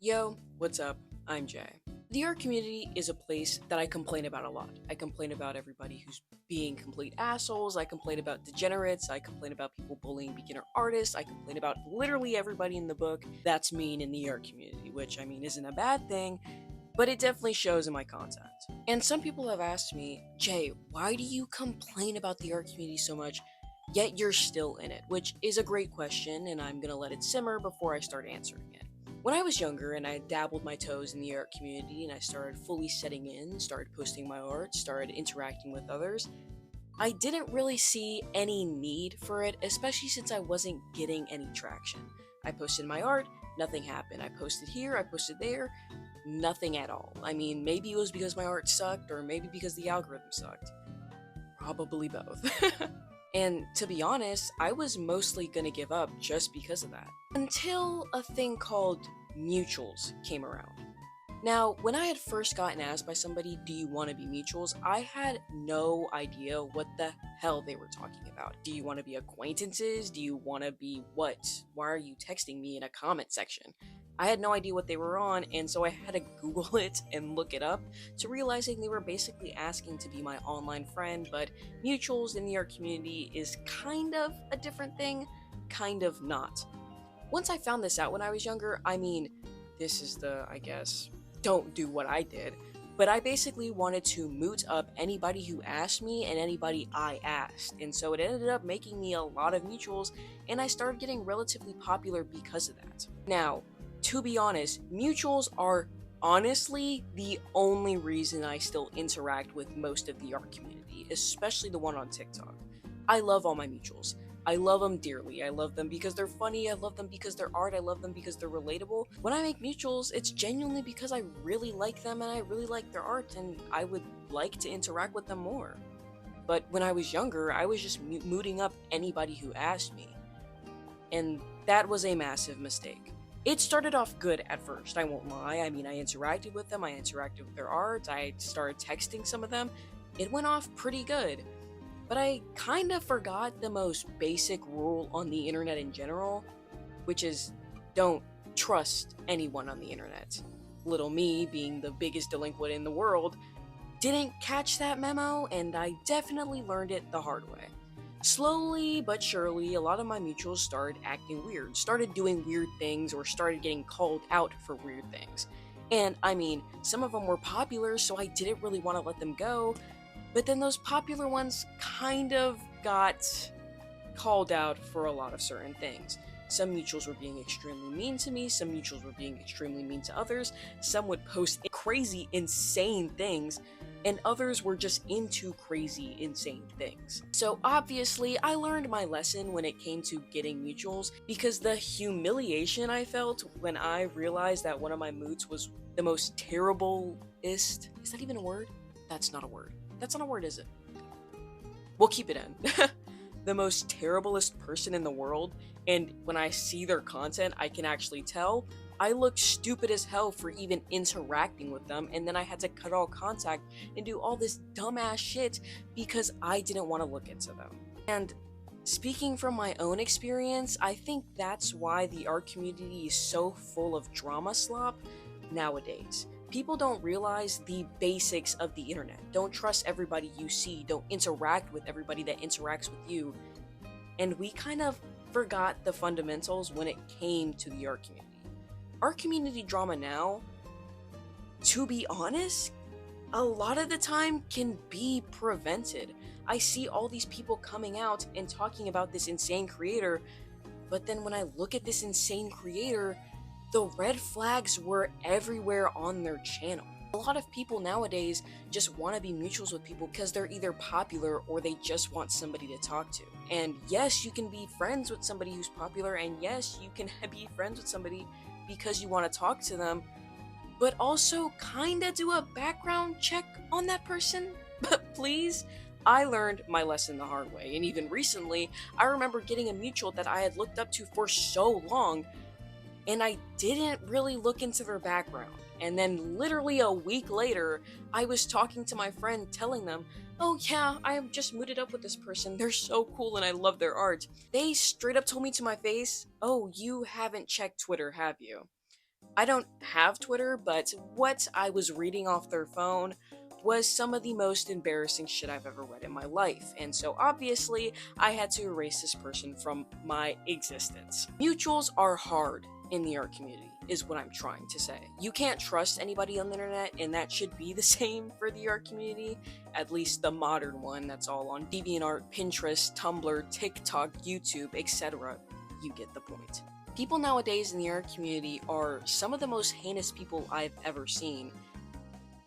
Yo, what's up? I'm Jay. The art community is a place that I complain about a lot. I complain about everybody who's being complete assholes. I complain about degenerates. I complain about people bullying beginner artists. I complain about literally everybody in the book that's mean in the art community, which I mean isn't a bad thing, but it definitely shows in my content. And some people have asked me, Jay, why do you complain about the art community so much, yet you're still in it? Which is a great question, and I'm gonna let it simmer before I start answering it. When I was younger and I dabbled my toes in the art community and I started fully setting in, started posting my art, started interacting with others, I didn't really see any need for it, especially since I wasn't getting any traction. I posted my art, nothing happened. I posted here, I posted there, nothing at all. I mean, maybe it was because my art sucked, or maybe because the algorithm sucked. Probably both. And to be honest, I was mostly gonna give up just because of that. Until a thing called mutuals came around. Now, when I had first gotten asked by somebody, do you want to be mutuals? I had no idea what the hell they were talking about. Do you want to be acquaintances? Do you want to be what? Why are you texting me in a comment section? I had no idea what they were on, and so I had to Google it and look it up to realizing they were basically asking to be my online friend, but mutuals in the art community is kind of a different thing, kind of not. Once I found this out when I was younger, I mean, this is I guess, don't do what I did, but I basically wanted to moot up anybody who asked me and anybody I asked, and so it ended up making me a lot of mutuals, and I started getting relatively popular because of that. Now, to be honest, mutuals are honestly the only reason I still interact with most of the art community, especially the one on TikTok. I love all my mutuals. I love them dearly. I love them because they're funny. I love them because they're art. I love them because they're relatable. When I make mutuals, it's genuinely because I really like them and I really like their art and I would like to interact with them more. But when I was younger, I was just mooting up anybody who asked me. And that was a massive mistake. It started off good at first, I won't lie. I mean, I interacted with them, I interacted with their art, I started texting some of them. It went off pretty good. But I kind of forgot the most basic rule on the internet in general, which is don't trust anyone on the internet. Little me, being the biggest delinquent in the world, didn't catch that memo, and I definitely learned it the hard way. Slowly but surely, a lot of my mutuals started acting weird, started doing weird things, or started getting called out for weird things. And I mean, some of them were popular, so I didn't really want to let them go, but then those popular ones kind of got called out for a lot of certain things. Some mutuals were being extremely mean to me, some mutuals were being extremely mean to others, some would post crazy, insane things, and others were just into crazy, insane things. So obviously, I learned my lesson when it came to getting mutuals, because the humiliation I felt when I realized that one of my moods was the most terriblest. Is that even a word? That's not a word. That's not a word, is it? We'll keep it in. The most terriblest person in the world, and when I see their content, I can actually tell I look stupid as hell for even interacting with them, and then I had to cut all contact and do all this dumbass shit because I didn't want to look into them. And speaking from my own experience, I think that's why the art community is so full of drama slop nowadays. People don't realize the basics of the internet. Don't trust everybody you see. Don't interact with everybody that interacts with you. And we kind of forgot the fundamentals when it came to the art community. Art community drama now, to be honest, a lot of the time can be prevented. I see all these people coming out and talking about this insane creator, but then when I look at this insane creator, the red flags were everywhere on their channel. A lot of people nowadays just want to be mutuals with people because they're either popular or they just want somebody to talk to. And yes, you can be friends with somebody who's popular, and yes, you can be friends with somebody because you want to talk to them, but also kinda do a background check on that person. But please, I learned my lesson the hard way, and even recently, I remember getting a mutual that I had looked up to for so long, and I didn't really look into their background. And then literally a week later, I was talking to my friend telling them, oh yeah, I am just mooted up with this person. They're so cool and I love their art. They straight up told me to my face, oh, you haven't checked Twitter, have you? I don't have Twitter, but what I was reading off their phone was some of the most embarrassing shit I've ever read in my life, and so obviously I had to erase this person from my existence. Mutuals are hard in the art community, is what I'm trying to say. You can't trust anybody on the internet, and that should be the same for the art community, at least the modern one that's all on DeviantArt, Pinterest, Tumblr, TikTok, YouTube, etc. You get the point. People nowadays in the art community are some of the most heinous people I've ever seen.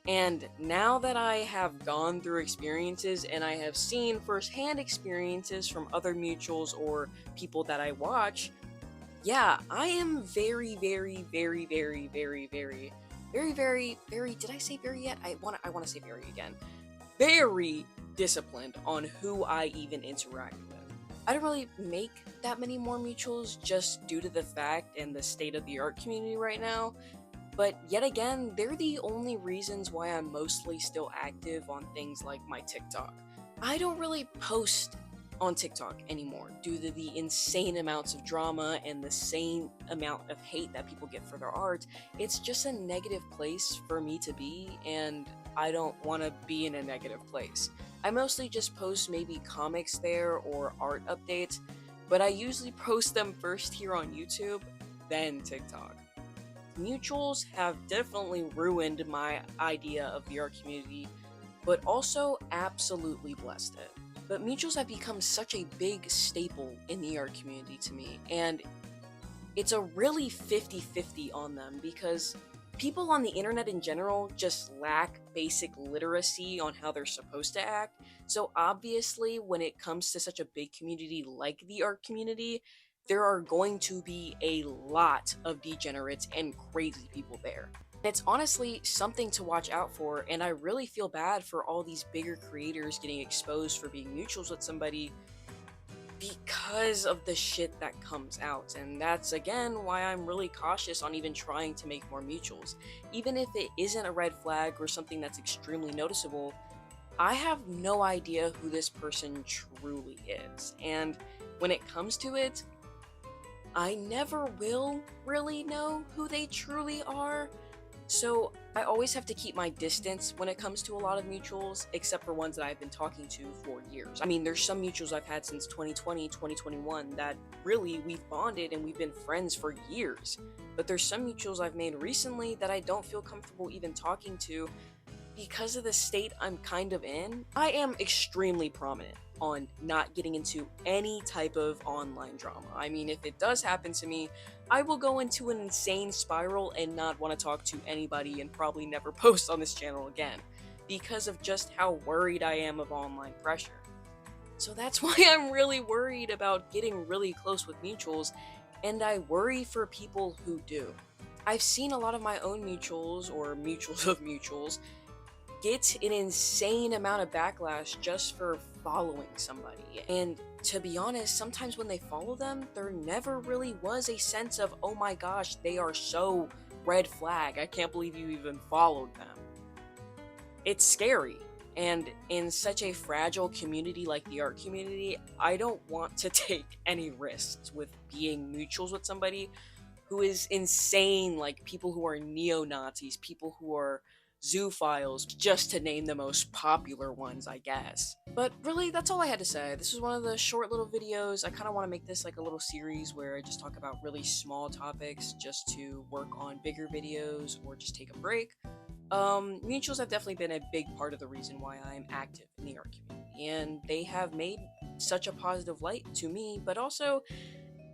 And now that I have gone through experiences and I have seen firsthand experiences from other mutuals or people that I watch, yeah, I am very, very, very, very, very, very, very, very, very, did I say very yet? I want to say very again. Very disciplined on who I even interact with. I don't really make that many more mutuals just due to the fact and the state of the art community right now. But yet again, they're the only reasons why I'm mostly still active on things like my TikTok. I don't really post on TikTok anymore due to the insane amounts of drama and the same amount of hate that people get for their art. It's just a negative place for me to be, and I don't want to be in a negative place. I mostly just post maybe comics there or art updates, but I usually post them first here on YouTube, then TikTok. Mutuals have definitely ruined my idea of the art community, but also absolutely blessed it. But mutuals have become such a big staple in the art community to me, and it's a really 50-50 on them because people on the internet in general just lack basic literacy on how they're supposed to act. So obviously, when it comes to such a big community like the art community, there are going to be a lot of degenerates and crazy people there. It's honestly something to watch out for, and I really feel bad for all these bigger creators getting exposed for being mutuals with somebody because of the shit that comes out. And that's again why I'm really cautious on even trying to make more mutuals. Even if it isn't a red flag or something that's extremely noticeable, I have no idea who this person truly is. And when it comes to it, I never will really know who they truly are. So I always have to keep my distance when it comes to a lot of mutuals, except for ones that I've been talking to for years. I mean, there's some mutuals I've had since 2020, 2021 that really we've bonded and we've been friends for years. But there's some mutuals I've made recently that I don't feel comfortable even talking to because of the state I'm kind of in. I am extremely prominent on not getting into any type of online drama. I mean, if it does happen to me, I will go into an insane spiral and not want to talk to anybody and probably never post on this channel again because of just how worried I am of online pressure. So that's why I'm really worried about getting really close with mutuals, and I worry for people who do. I've seen a lot of my own mutuals or mutuals of mutuals get an insane amount of backlash just for following somebody. And to be honest, sometimes when they follow them, there never really was a sense of, oh my gosh, they are so red flag. I can't believe you even followed them. It's scary. And in such a fragile community like the art community, I don't want to take any risks with being mutuals with somebody who is insane, like people who are neo-Nazis, people who are zoophiles, just to name the most popular ones, I guess. But really, that's all I had to say. This was one of the short little videos. I kind of want to make this like a little series where I just talk about really small topics just to work on bigger videos or just take a break. Mutuals have definitely been a big part of the reason why I'm active in the art community, and they have made such a positive light to me, but also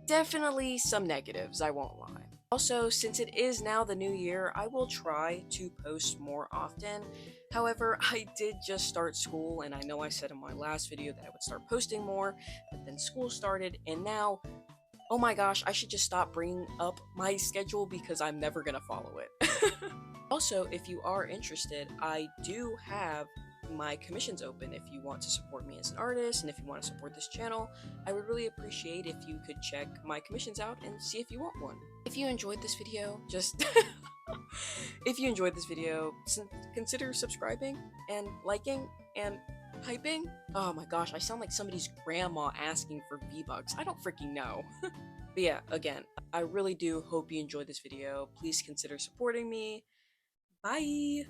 definitely some negatives, I won't lie. Also, since it is now the new year, I will try to post more often. However, I did just start school, and I know I said in my last video that I would start posting more, but then school started, and now, oh my gosh, I should just stop bringing up my schedule because I'm never gonna follow it. Also, if you are interested, I do have my commissions open if you want to support me as an artist, and if you want to support this channel, I would really appreciate if you could check my commissions out and see if you want one. If you enjoyed this video, if you enjoyed this video, consider subscribing and liking and typing? Oh my gosh, I sound like somebody's grandma asking for V-Bucks. I don't freaking know. But yeah, again, I really do hope you enjoyed this video. Please consider supporting me. Bye!